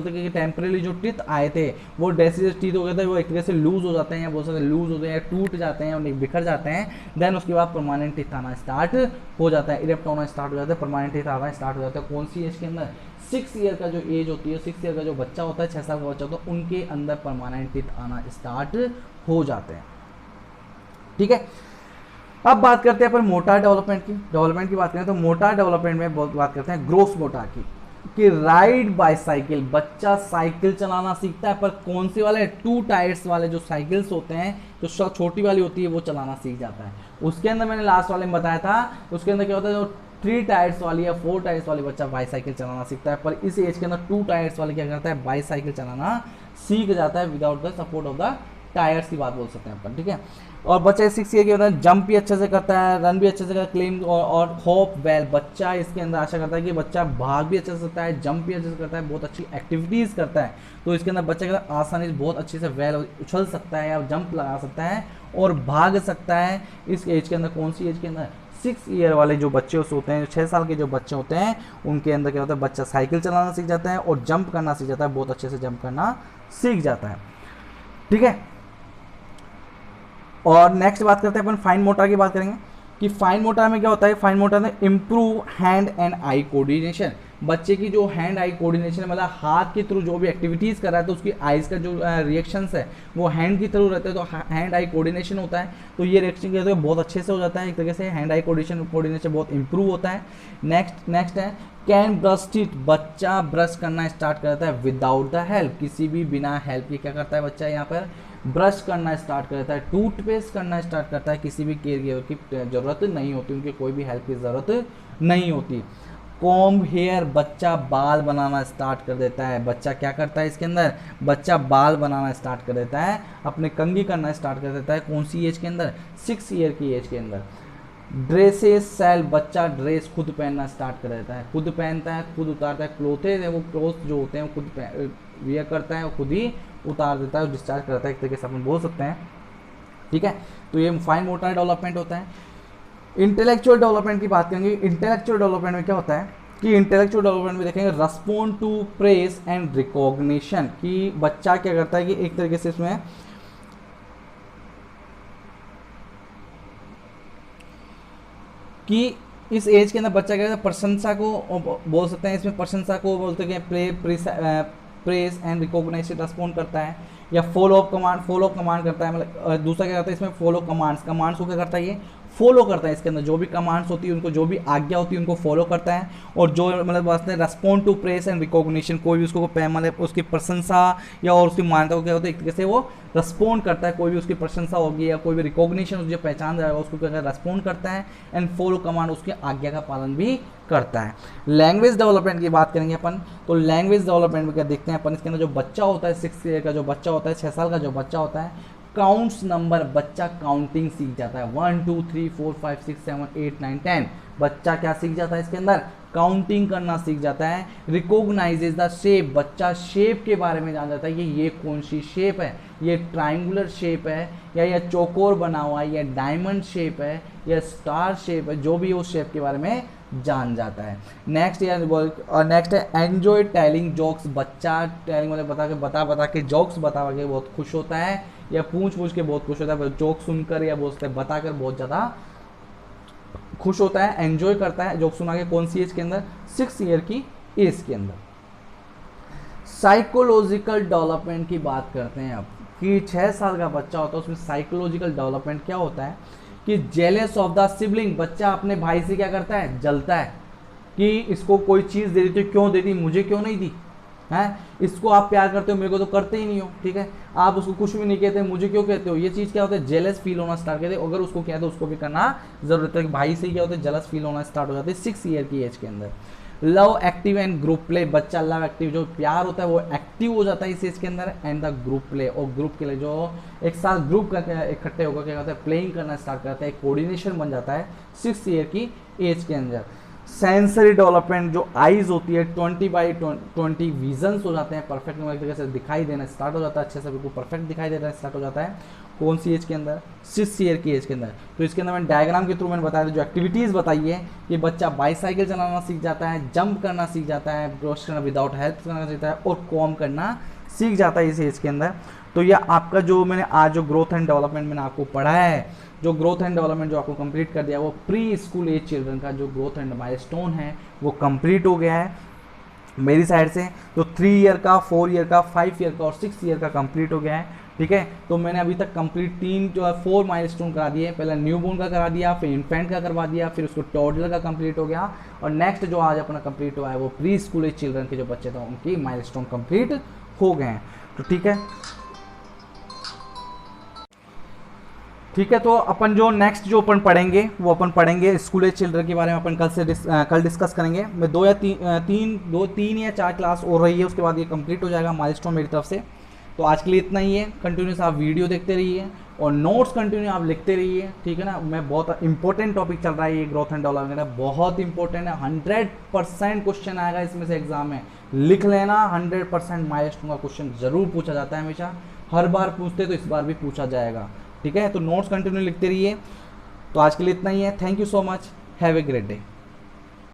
कि टेम्परेली जो टीथ आए थे वो डेसिडियस टीथ हो गए थे, वो एक तरह से लूज हो जाते हैं, या बोल सकते हैं लूज होते हैं, टूट जाते हैं और बिखर जाते हैं। देन उसके बाद परमानेंट टीथ आना स्टार्ट हो जाता है, इरेप्ट होना स्टार्ट हो जाता है, परमानेंट टीथ आना स्टार्ट हो जाता है। कौन सी एज के अंदर, 6 ईयर का जो एज होती है, 6 ईयर का जो बच्चा होता है, 6 साल का बच्चा होता है, उनके अंदर परमानेंट टीथ आना स्टार्ट हो जाते हैं। ठीक है, अब बात करते हैं अपन मोटार डेवलपमेंट की बात करें तो मोटार डेवलपमेंट में बहुत बात करते हैं ग्रोस मोटार की, कि राइड बाईसाइकिल, बच्चा साइकिल चलाना सीखता है, पर कौन से वाले, 2 टायर्स वाले जो साइकिल्स होते हैं, जो छोटी वाली होती है वो चलाना सीख जाता है। उसके अंदर मैंने लास्ट वाले में बताया था, उसके अंदर क्या होता है, जो 3 टायर्स वाली या 4 टायर्स वाली बच्चा बाईसाइकिल चलाना सीखता है, पर इस एज के अंदर 2 टायर्स वाले क्या करता है, बाईसाइकिल चलाना सीख जाता है without the support of the tyres की बात बोल सकते हैं अपन। ठीक है, और बच्चा 6 ईयर के अंदर जंप भी अच्छे से करता है, रन भी अच्छे से करता है, क्लेम और होप वेल, बच्चा इसके अंदर आशा करता है कि बच्चा भाग भी अच्छे से सकता है, जंप भी अच्छे से करता है, बहुत अच्छी एक्टिविटीज़ करता है। तो इसके अंदर बच्चा के अंदर आसानी से बहुत अच्छे से वेल उछल सकता है या जंप लगा सकता है और भाग सकता है। इस एज के अंदर, कौन सी एज के अंदर, 6 ईयर वाले जो बच्चे होते हैं, 6 साल के जो बच्चे होते हैं, उनके अंदर क्या होता है, बच्चा साइकिल चलाना सीख जाता है और जंप करना सीख जाता है, बहुत अच्छे से जंप करना सीख जाता है। ठीक है, और नेक्स्ट बात करते हैं अपन फाइन मोटर की बात करेंगे, कि फाइन मोटर में क्या होता है, फाइन मोटर में improve hand and eye coordination. बच्चे की जो हैंड आई कोऑर्डिनेशन मतलब हाथ के थ्रू जो भी एक्टिविटीज़ कर रहा है तो उसकी आइज़ का जो रिएक्शंस है वो हैंड के थ्रू रहते हैं, तो हैंड आई कोऑर्डिनेशन होता है, तो ये रिएक्शन क्या होता है, बहुत अच्छे से हो जाता है, एक तरीके से हैंड आई कोऑर्डिनेशन बहुत इंप्रूव होता है। नेक्स्ट है कैन ब्रश टीथ, बच्चा ब्रश करना स्टार्ट करता है विदाउट द हेल्प, किसी भी बिना हेल्प के क्या करता है बच्चा यहाँ पर ब्रश करना स्टार्ट करता है, टूथपेस्ट करना स्टार्ट करता है, किसी भी केयर गिवर की ज़रूरत नहीं होती, उनके कोई भी हेल्प की ज़रूरत नहीं होती। कॉम्ब हेयर, बच्चा बाल बनाना स्टार्ट कर देता है, बच्चा क्या करता है इसके अंदर, बच्चा बाल बनाना स्टार्ट कर देता है, अपने कंघी करना स्टार्ट कर देता है। कौन सी एज के अंदर, 6 ईयर की एज के अंदर। ड्रेसेस सेल, बच्चा ड्रेस खुद पहनना स्टार्ट कर देता है, खुद पहनता है, खुद उतारता है, क्लोथेज है वो क्लोथ जो होते हैं वो खुद वियर करता है और खुद ही उतार देता है, डिस्चार्ज करता है, एक तरीके से अपन बोल सकते हैं। ठीक है, तो ये फाइन मोटर डेवलपमेंट होता है। इंटेलेक्चुअल डेवलपमेंट की बात करेंगे। इंटेलेक्चुअल डेवलपमेंट में क्या होता है कि इंटेलेक्चुअल डेवलपमेंट में देखेंगे respond to praise and recognition, कि बच्चा क्या करता है कि एक तरीके से इसमें कि इस एज के अंदर बच्चा क्या करता है, प्रशंसा को बोल सकते हैं, इसमें प्रशंसा को बोलते हैं प्रेज एंड रिकॉग्निशन रेस्पॉन्ड करता है, या फॉलो अप कमांड करता है। मतलब दूसरा क्या करता है इसमें फॉलो कमांड्स को क्या करता है, ये फॉलो करता है। इसके अंदर जो भी कमांड्स होती है उनको, जो भी आज्ञा होती है उनको फॉलो करता है। और जो मतलब वास्ते respond to press and recognition, कोई भी उसको मतलब उसकी प्रशंसा या और उसकी मान्यता को क्या होता है, एक तरीके से वो रेस्पॉन्ड करता है। कोई भी उसकी प्रशंसा होगी या कोई भी रिकॉग्निशन जो पहचान जाएगा उसको क्या रेस्पॉन्ड करता है। एंड फॉलो कमांड उसकी आज्ञा का पालन भी करता है। लैंग्वेज डेवलपमेंट की बात करेंगे अपन, तो लैंग्वेज डेवलपमेंट में क्या देखते हैं अपन, इसके अंदर जो बच्चा होता है 6 ईयर का जो बच्चा होता है, 6 साल का जो बच्चा होता है, काउंट्स नंबर, बच्चा काउंटिंग सीख जाता है। 1 2 3 4 5 6 7 8 9 10, बच्चा क्या सीख जाता है इसके अंदर, काउंटिंग करना सीख जाता है। रिकॉग्नाइजेज द शेप, बच्चा शेप के बारे में जान जाता है कि ये कौन सी शेप है, ये ट्राइंगुलर शेप है या ये चौकोर बना हुआ है, या डायमंड शेप है या स्टार शेप है, जो भी उस शेप के बारे में जान जाता है। नेक्स्ट है एंजॉय टेलिंग जोक्स, बच्चा टेलिंग मतलब बता के जोक्स बता के बहुत खुश होता है, या पूछ के बहुत खुश होता है, जोक सुनकर या बोलते बताकर बहुत ज़्यादा खुश होता है, एंजॉय करता है जोक सुना के। कौन सी एज के अंदर, 6 ईयर की एज के अंदर। साइकोलॉजिकल डेवलपमेंट की बात करते हैं अब, कि 6 साल का बच्चा होता है उसमें साइकोलॉजिकल डेवलपमेंट क्या होता है कि जेलस ऑफ द सिबलिंग, बच्चा अपने भाई से क्या करता है, जलता है कि इसको कोई चीज़ दे दी तो क्यों दे दी, मुझे क्यों नहीं दी है, इसको आप प्यार करते हो मेरे को तो करते ही नहीं हो, ठीक है, आप उसको कुछ भी नहीं कहते, मुझे क्यों कहते हो। ये चीज़ क्या होता है, जेलस फील होना स्टार्ट करते हैं। अगर उसको कहते हैं उसको भी करना जरूरत है। भाई से क्या होता है, जेलस फील होना स्टार्ट हो जाते हैं 6 ईयर की एज के अंदर। Love active and group play, बच्चा लव एक्टिव, जो प्यार होता है वो एक्टिव हो जाता है इस एज के अंदर। एंड द ग्रुप प्ले, और ग्रुप के लिए जो एक साथ ग्रुप का इकट्ठे होकर क्या होता है, प्लेइंग करना स्टार्ट करता है, कोऑर्डिनेशन बन जाता है 6 ईयर की एज के अंदर। सेंसरी डेवलपमेंट, जो आईज होती है 20/20 विजन्स हो जाते हैं, परफेक्ट तरीके से दिखाई देना स्टार्ट हो जाता है, अच्छे से बिल्कुल परफेक्ट दिखाई देना स्टार्ट हो जाता है। कौन सी एज के अंदर, 6 ईयर की एज के अंदर। तो इसके अंदर मैंने डायग्राम के थ्रू मैंने बताया जो एक्टिविटीज़ बताई है कि बच्चा बाईसाइकिल चलाना सीख जाता है, जंप करना सीख जाता है, ब्रश करना विदाउट हेल्प करना सीखता है, और कॉम करना सीख जाता है इस एज के अंदर। तो यह आपका जो मैंने आज जो ग्रोथ एंड डेवलपमेंट मैंने आपको पढ़ाया है, जो ग्रोथ एंड डेवलपमेंट जो आपको कंप्लीट कर दिया, वो प्री स्कूल एज चिल्ड्रन का जो ग्रोथ एंड माइलस्टोन है वो कंप्लीट हो गया है मेरी साइड से। तो 3 ईयर का, 4 ईयर का, 5 ईयर का और 6 ईयर का कंप्लीट हो गया है, ठीक है। तो मैंने अभी तक कंप्लीट 3 जो है 4 माइलस्टोन करा दिए। पहले न्यूबॉर्न का करा दिया, फिर इन्फेंट का करवा दिया, फिर उसको टॉडलर का कंप्लीट हो गया, और नेक्स्ट जो आज अपना कंप्लीट हुआ है वो प्री स्कूल एज चिल्ड्रन के जो बच्चे थे उनकी माइलस्टोन कंप्लीट हो गए हैं। तो ठीक है, ठीक है। तो अपन जो नेक्स्ट जो अपन पढ़ेंगे वो अपन पढ़ेंगे स्कूल एज चिल्ड्रन के बारे में। अपन कल डिस्कस करेंगे। मैं 3 या 4 क्लास और रही है, उसके बाद ये कंप्लीट हो जाएगा माइलस्टोन मेरी तरफ से। तो आज के लिए इतना ही है। कंटिन्यूस आप वीडियो देखते रहिए और नोट्स कंटिन्यू आप लिखते रहिए, ठीक है ना। मैं बहुत इंपॉर्टेंट टॉपिक चल रहा है ये ग्रोथ एंड डेवलपमेंट है, बहुत इंपॉर्टेंट है। 100% क्वेश्चन आएगा इसमें से एग्जाम में, लिख लेना। 100% माइलस्टोन का क्वेश्चन जरूर पूछा जाता है, हमेशा हर बार पूछते तो इस बार भी पूछा जाएगा, ठीक है। तो नोट्स कंटिन्यू लिखते रहिए। तो आज के लिए इतना ही है। Thank you so much, have a great day.